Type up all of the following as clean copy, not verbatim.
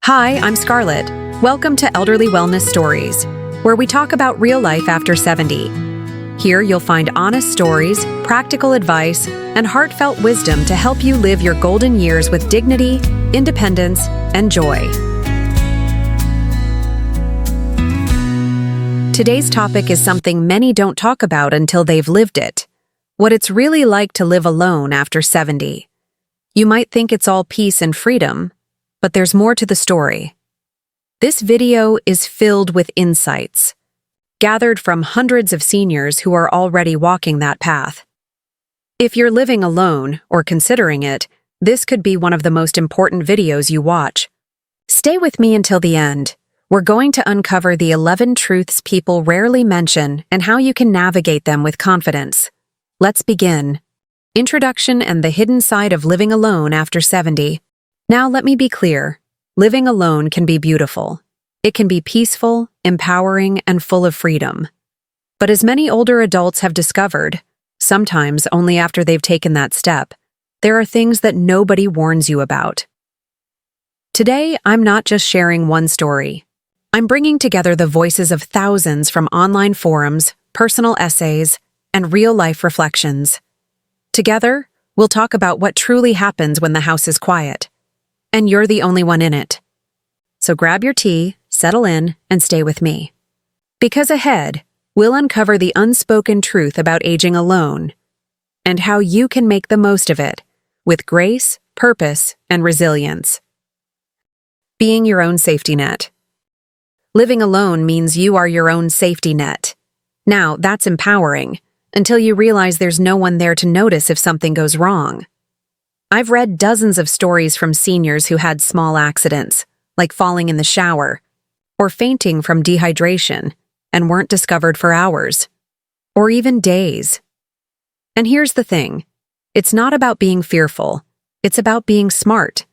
Hi, I'm Scarlett. Welcome to Elderly Wellness Stories, where we talk about real life after 70. Here you'll find honest stories, practical advice, and heartfelt wisdom to help you live your golden years with dignity, independence, and joy. Today's topic is something many don't talk about until they've lived it: what it's really like to live alone after 70. You might think it's all peace and freedom, but there's more to the story. This video is filled with insights, gathered from hundreds of seniors who are already walking that path. If you're living alone, or considering it, this could be one of the most important videos you watch. Stay with me until the end. We're going to uncover the 11 truths people rarely mention and how you can navigate them with confidence. Let's begin. Introduction and the hidden side of living alone after 70. Now let me be clear. Living alone can be beautiful. It can be peaceful, empowering, and full of freedom. But as many older adults have discovered, sometimes only after they've taken that step, there are things that nobody warns you about. Today, I'm not just sharing one story. I'm bringing together the voices of thousands from online forums, personal essays, and real-life reflections. Together, we'll talk about what truly happens when the house is quiet, and you're the only one in it. So grab your tea, settle in, and stay with me. Because ahead, we'll uncover the unspoken truth about aging alone, and how you can make the most of it, with grace, purpose, and resilience. Being your own safety net. Living alone means you are your own safety net. Now, that's empowering, until you realize there's no one there to notice if something goes wrong. I've read dozens of stories from seniors who had small accidents, like falling in the shower, or fainting from dehydration, and weren't discovered for hours, or even days. And here's the thing. It's not about being fearful. It's about being smart.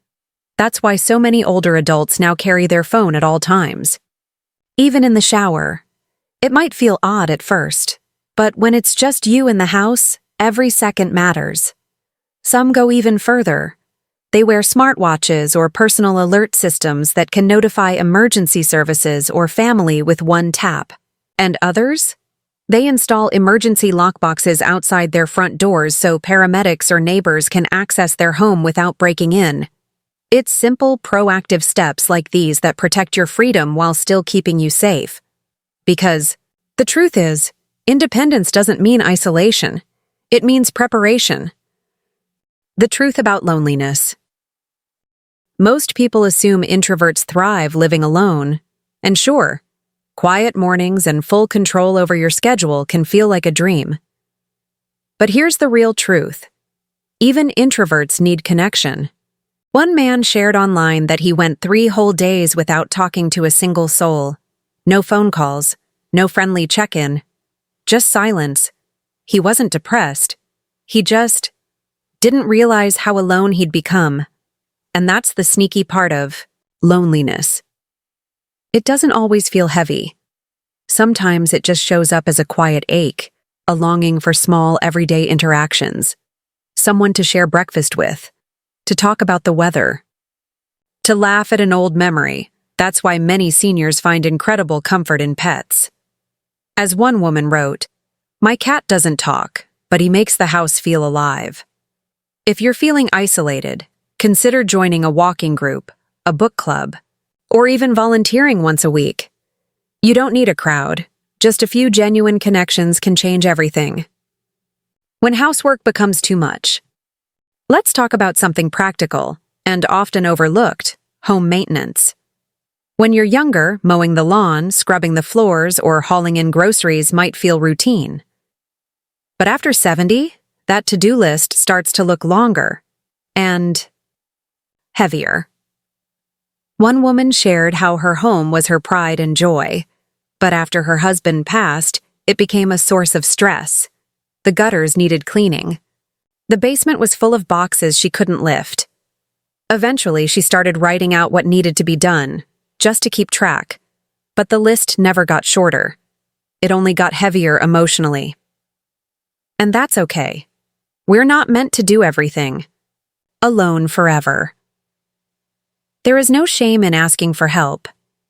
That's why so many older adults now carry their phone at all times. Even in the shower. It might feel odd at first, but when it's just you in the house, every second matters. Some go even further. They wear smartwatches or personal alert systems that can notify emergency services or family with one tap. And others? They install emergency lockboxes outside their front doors so paramedics or neighbors can access their home without breaking in. It's simple, proactive steps like these that protect your freedom while still keeping you safe. Because the truth is, independence doesn't mean isolation. It means preparation. The truth about loneliness. Most people assume introverts thrive living alone. And sure, quiet mornings and full control over your schedule can feel like a dream. But here's the real truth. Even introverts need connection. One man shared online that he went 3 whole days without talking to a single soul. No phone calls, no friendly check-in, just silence. He wasn't depressed. He just didn't realize how alone he'd become. And that's the sneaky part of loneliness. It doesn't always feel heavy. Sometimes it just shows up as a quiet ache, a longing for small, everyday interactions. Someone to share breakfast with, to talk about the weather, to laugh at an old memory. That's why many seniors find incredible comfort in pets. As one woman wrote, "My cat doesn't talk, but he makes the house feel alive." If you're feeling isolated, consider joining a walking group, a book club, or even volunteering once a week. You don't need a crowd. Just a few genuine connections can change everything. When housework becomes too much. Let's talk about something practical and often overlooked: home maintenance. When you're younger, mowing the lawn, scrubbing the floors, or hauling in groceries might feel routine. But after 70, that to-do list starts to look longer and heavier. One woman shared how her home was her pride and joy, but after her husband passed, it became a source of stress. The gutters needed cleaning. The basement was full of boxes she couldn't lift. Eventually, she started writing out what needed to be done, just to keep track. But the list never got shorter. It only got heavier emotionally. And that's okay. We're not meant to do everything alone forever. There is no shame in asking for help.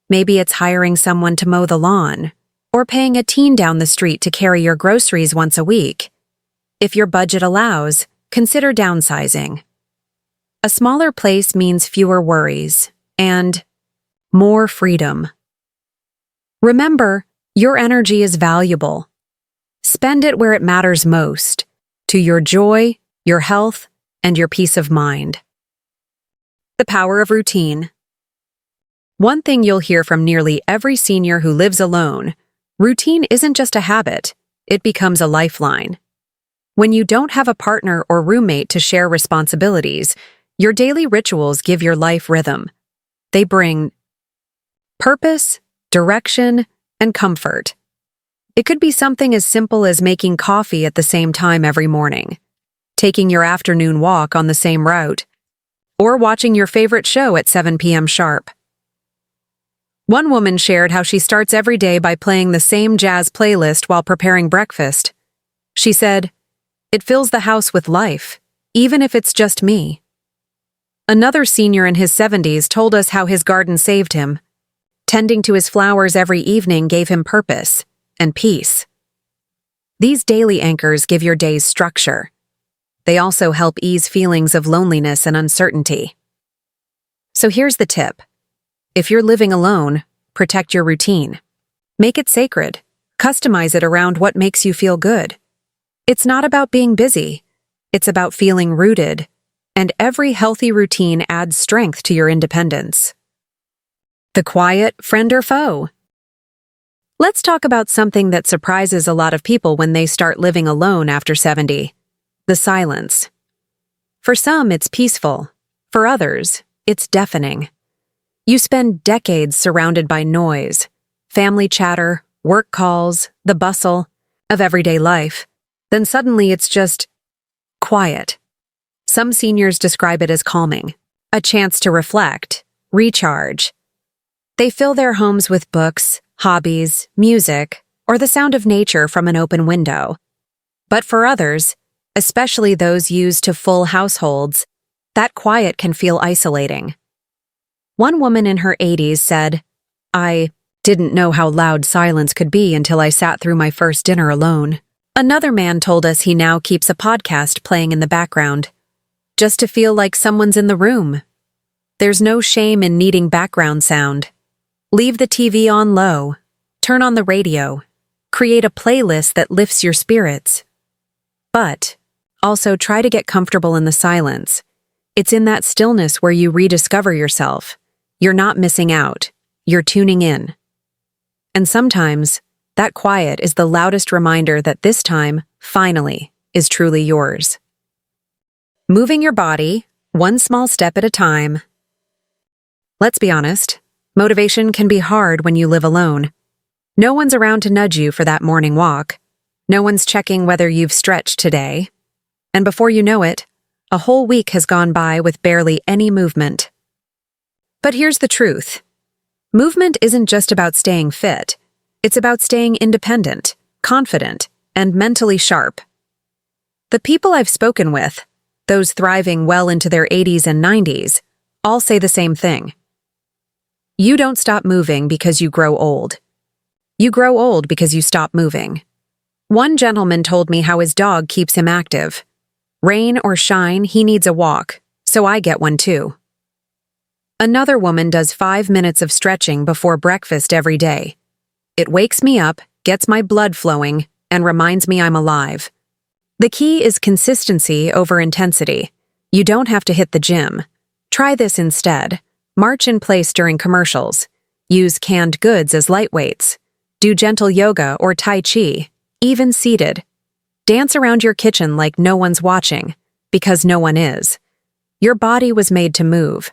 Maybe it's hiring someone to mow the lawn, or paying a teen down the street to carry your groceries once a week. If your budget allows, consider downsizing. A smaller place means fewer worries and more freedom. Remember, your energy is valuable. Spend it where it matters most, to your joy, your health, and your peace of mind. The power of routine. One thing you'll hear from nearly every senior who lives alone: routine isn't just a habit, it becomes a lifeline. When you don't have a partner or roommate to share responsibilities, your daily rituals give your life rhythm. They bring purpose, direction, and comfort. It could be something as simple as making coffee at the same time every morning, taking your afternoon walk on the same route, or watching your favorite show at 7 p.m. sharp. One woman shared how she starts every day by playing the same jazz playlist while preparing breakfast. She said, "It fills the house with life, even if it's just me." Another senior in his 70s told us how his garden saved him. Tending to his flowers every evening gave him purpose and peace. These daily anchors give your days structure. They also help ease feelings of loneliness and uncertainty. So here's the tip. If you're living alone, protect your routine. Make it sacred. Customize it around what makes you feel good. It's not about being busy. It's about feeling rooted. And every healthy routine adds strength to your independence. The quiet friend or foe. Let's talk about something that surprises a lot of people when they start living alone after 70. The silence. For some, it's peaceful. For others, it's deafening. You spend decades surrounded by noise, family chatter, work calls, the bustle of everyday life. Then suddenly it's just quiet. Some seniors describe it as calming, a chance to reflect, recharge. They fill their homes with books, hobbies, music, or the sound of nature from an open window. But for others, especially those used to full households, that quiet can feel isolating. One woman in her 80s said, "I didn't know how loud silence could be until I sat through my first dinner alone." Another man told us he now keeps a podcast playing in the background, just to feel like someone's in the room. There's no shame in needing background sound. Leave the TV on low, turn on the radio, create a playlist that lifts your spirits. But also try to get comfortable in the silence. It's in that stillness where you rediscover yourself. You're not missing out. You're tuning in. And sometimes, that quiet is the loudest reminder that this time, finally, is truly yours. Moving your body, one small step at a time. Let's be honest, motivation can be hard when you live alone. No one's around to nudge you for that morning walk. No one's checking whether you've stretched today. And before you know it, a whole week has gone by with barely any movement. But here's the truth. Movement isn't just about staying fit. It's about staying independent, confident, and mentally sharp. The people I've spoken with, those thriving well into their 80s and 90s, all say the same thing. You don't stop moving because you grow old. You grow old because you stop moving. One gentleman told me how his dog keeps him active. Rain or shine, he needs a walk, so I get one too. Another woman does 5 minutes of stretching before breakfast every day. It wakes me up, gets my blood flowing, and reminds me I'm alive. The key is consistency over intensity. You don't have to hit the gym. Try this instead. March in place during commercials. Use canned goods as lightweights. Do gentle yoga or tai chi, even seated. Dance around your kitchen like no one's watching, because no one is. Your body was made to move.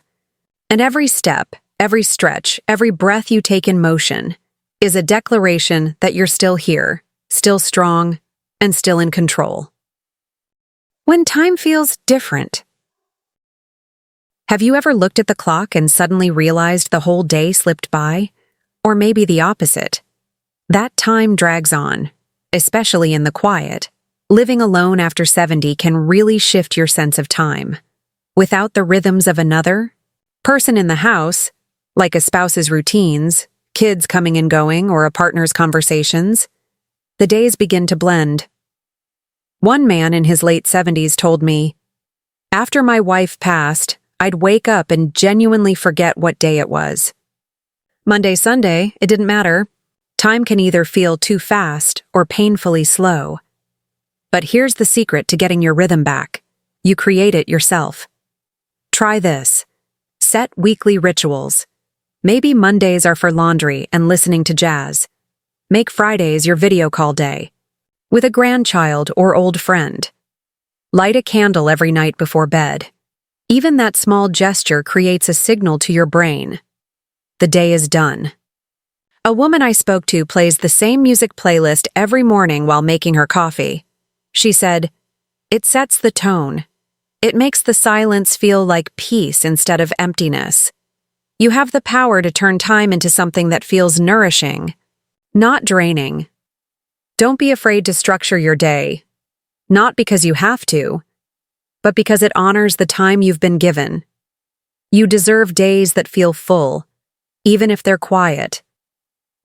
And every step, every stretch, every breath you take in motion is a declaration that you're still here, still strong, and still in control. When time feels different. Have you ever looked at the clock and suddenly realized the whole day slipped by? Or maybe the opposite. That time drags on, especially in the quiet. Living alone after 70 can really shift your sense of time. Without the rhythms of another, Person in the house, like a spouse's routines, kids coming and going, or a partner's conversations, the days begin to blend. One man in his late 70s told me, "After my wife passed, I'd wake up and genuinely forget what day it was. Monday, Sunday, it didn't matter. Time can either feel too fast or painfully slow. But here's the secret to getting your rhythm back. You create it yourself. Try this. Set weekly rituals. Maybe Mondays are for laundry and listening to jazz. Make Fridays your video call day, with a grandchild or old friend. Light a candle every night before bed. Even that small gesture creates a signal to your brain. The day is done." A woman I spoke to plays the same music playlist every morning while making her coffee. She said, "It sets the tone. It makes the silence feel like peace instead of emptiness. You have the power to turn time into something that feels nourishing, not draining. Don't be afraid to structure your day, not because you have to, but because it honors the time you've been given. You deserve days that feel full, even if they're quiet,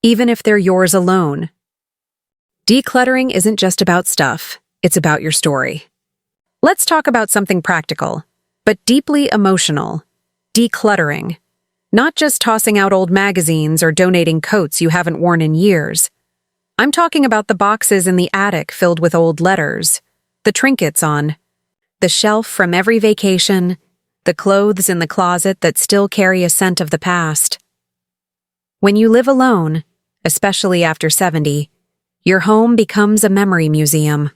even if they're yours alone." Decluttering isn't just about stuff, it's about your story. Let's talk about something practical, but deeply emotional. Decluttering. Not just tossing out old magazines or donating coats you haven't worn in years. I'm talking about the boxes in the attic filled with old letters, the trinkets on the shelf from every vacation, the clothes in the closet that still carry a scent of the past. When you live alone, especially after 70, your home becomes a memory museum.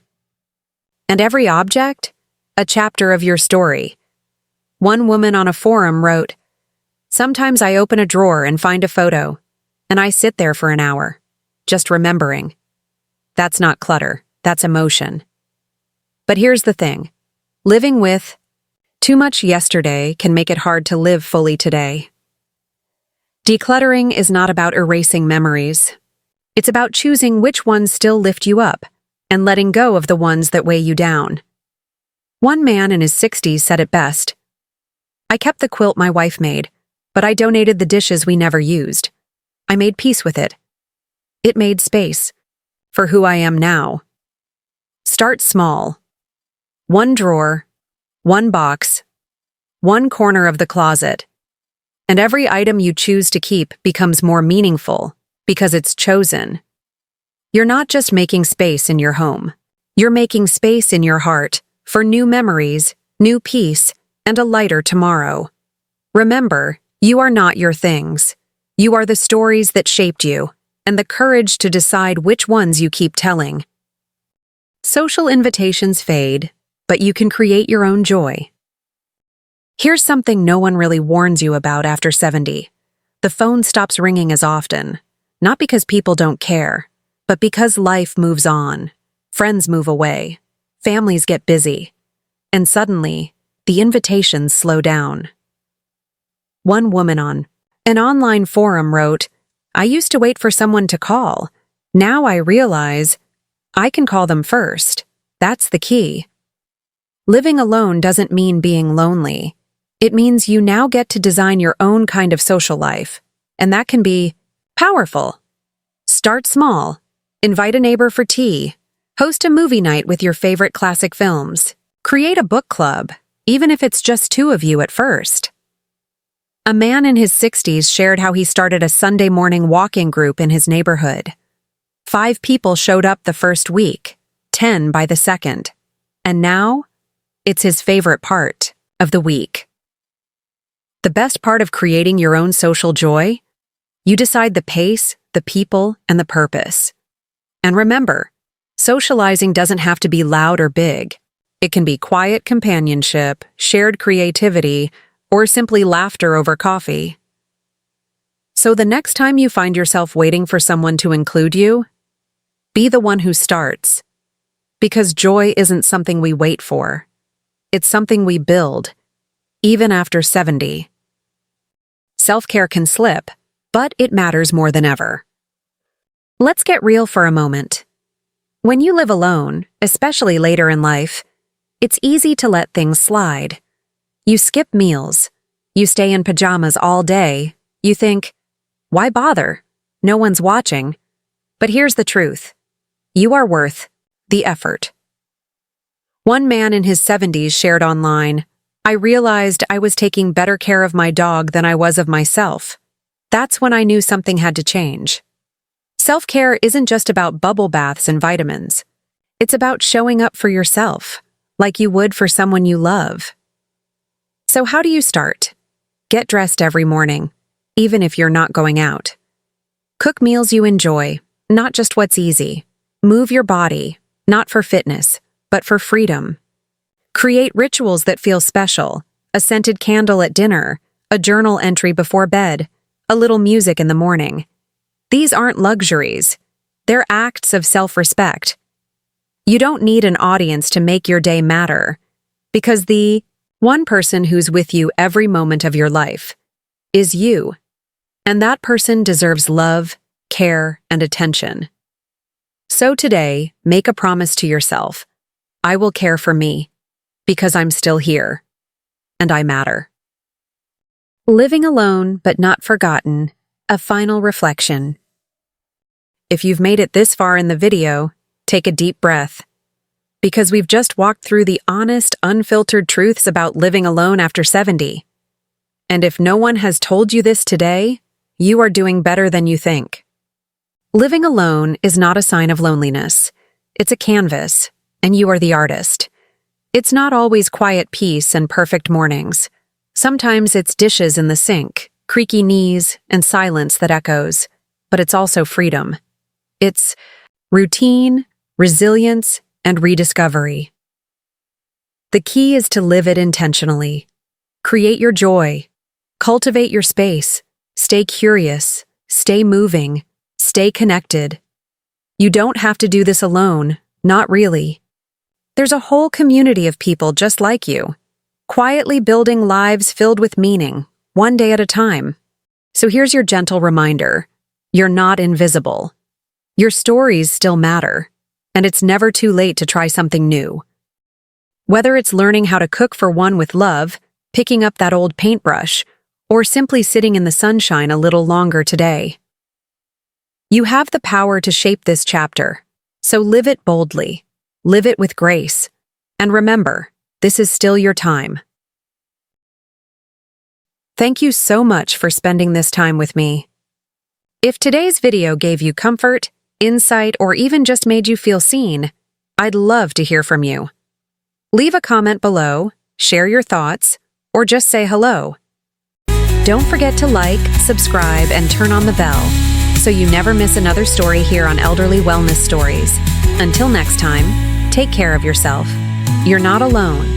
And every object, a chapter of your story. One woman on a forum wrote, "Sometimes I open a drawer and find a photo, and I sit there for an hour, just remembering." That's not clutter, that's emotion. But here's the thing. Living with too much yesterday can make it hard to live fully today. Decluttering is not about erasing memories. It's about choosing which ones still lift you up and letting go of the ones that weigh you down. One man in his 60s said it best. "I kept the quilt my wife made, but I donated the dishes we never used. I made peace with it. It made space for who I am now." Start small. One drawer, one box, one corner of the closet, and every item you choose to keep becomes more meaningful because it's chosen. You're not just making space in your home. You're making space in your heart for new memories, new peace, and a lighter tomorrow. Remember, you are not your things. You are the stories that shaped you, and the courage to decide which ones you keep telling. Social invitations fade, but you can create your own joy. Here's something no one really warns you about after 70. The phone stops ringing as often, not because people don't care, but because life moves on. Friends move away, families get busy, and suddenly, the invitations slow down. One woman on an online forum wrote, "I used to wait for someone to call. Now I realize I can call them first. That's the key." Living alone doesn't mean being lonely. It means you now get to design your own kind of social life, and that can be powerful. Start small. Invite a neighbor for tea. Host a movie night with your favorite classic films. Create a book club, even if it's just two of you at first. A man in his 60s shared how he started a Sunday morning walking group in his neighborhood. 5 people showed up the first week, 10 by the second, and now it's his favorite part of the week. The best part of creating your own social joy? You decide the pace, the people, and the purpose. And remember, socializing doesn't have to be loud or big. It can be quiet companionship, shared creativity, or simply laughter over coffee. So the next time you find yourself waiting for someone to include you, be the one who starts. Because joy isn't something we wait for. It's something we build, even after 70. Self-care can slip, but it matters more than ever. Let's get real for a moment. When you live alone, especially later in life, it's easy to let things slide. You skip meals. You stay in pajamas all day. You think, why bother? No one's watching. But here's the truth. You are worth the effort. One man in his 70s shared online, I realized I was taking better care of my dog than I was of myself. That's when I knew something had to change. Self-care isn't just about bubble baths and vitamins. It's about showing up for yourself, like you would for someone you love. So how do you start? Get dressed every morning, even if you're not going out. Cook meals you enjoy, not just what's easy. Move your body, not for fitness, but for freedom. Create rituals that feel special, a scented candle at dinner, a journal entry before bed, a little music in the morning. These aren't luxuries. They're acts of self-respect. You don't need an audience to make your day matter, because the one person who's with you every moment of your life is you. And that person deserves love, care, and attention. So today, make a promise to yourself. I will care for me, because I'm still here, and I matter. Living alone but not forgotten, a final reflection. If you've made it this far in the video, take a deep breath, because we've just walked through the honest, unfiltered truths about living alone after 70. And if no one has told you this today, you are doing better than you think. Living alone is not a sign of loneliness. It's a canvas, and you are the artist. It's not always quiet peace and perfect mornings. Sometimes it's dishes in the sink, creaky knees, and silence that echoes. But it's also freedom. It's routine, resilience, and rediscovery. The key is to live it intentionally. Create your joy. Cultivate your space. Stay curious. Stay moving. Stay connected. You don't have to do this alone, not really. There's a whole community of people just like you, quietly building lives filled with meaning, one day at a time. So here's your gentle reminder. You're not invisible. Your stories still matter, and it's never too late to try something new. Whether it's learning how to cook for one with love, picking up that old paintbrush, or simply sitting in the sunshine a little longer today. You have the power to shape this chapter, so live it boldly, live it with grace, and remember, this is still your time. Thank you so much for spending this time with me. If today's video gave you comfort, insight, or even just made you feel seen, I'd love to hear from you. Leave a comment below, share your thoughts, or just say hello. Don't forget to like, subscribe, and turn on the bell so you never miss another story here on Elderly Wellness Stories. Until next time, take care of yourself. You're not alone.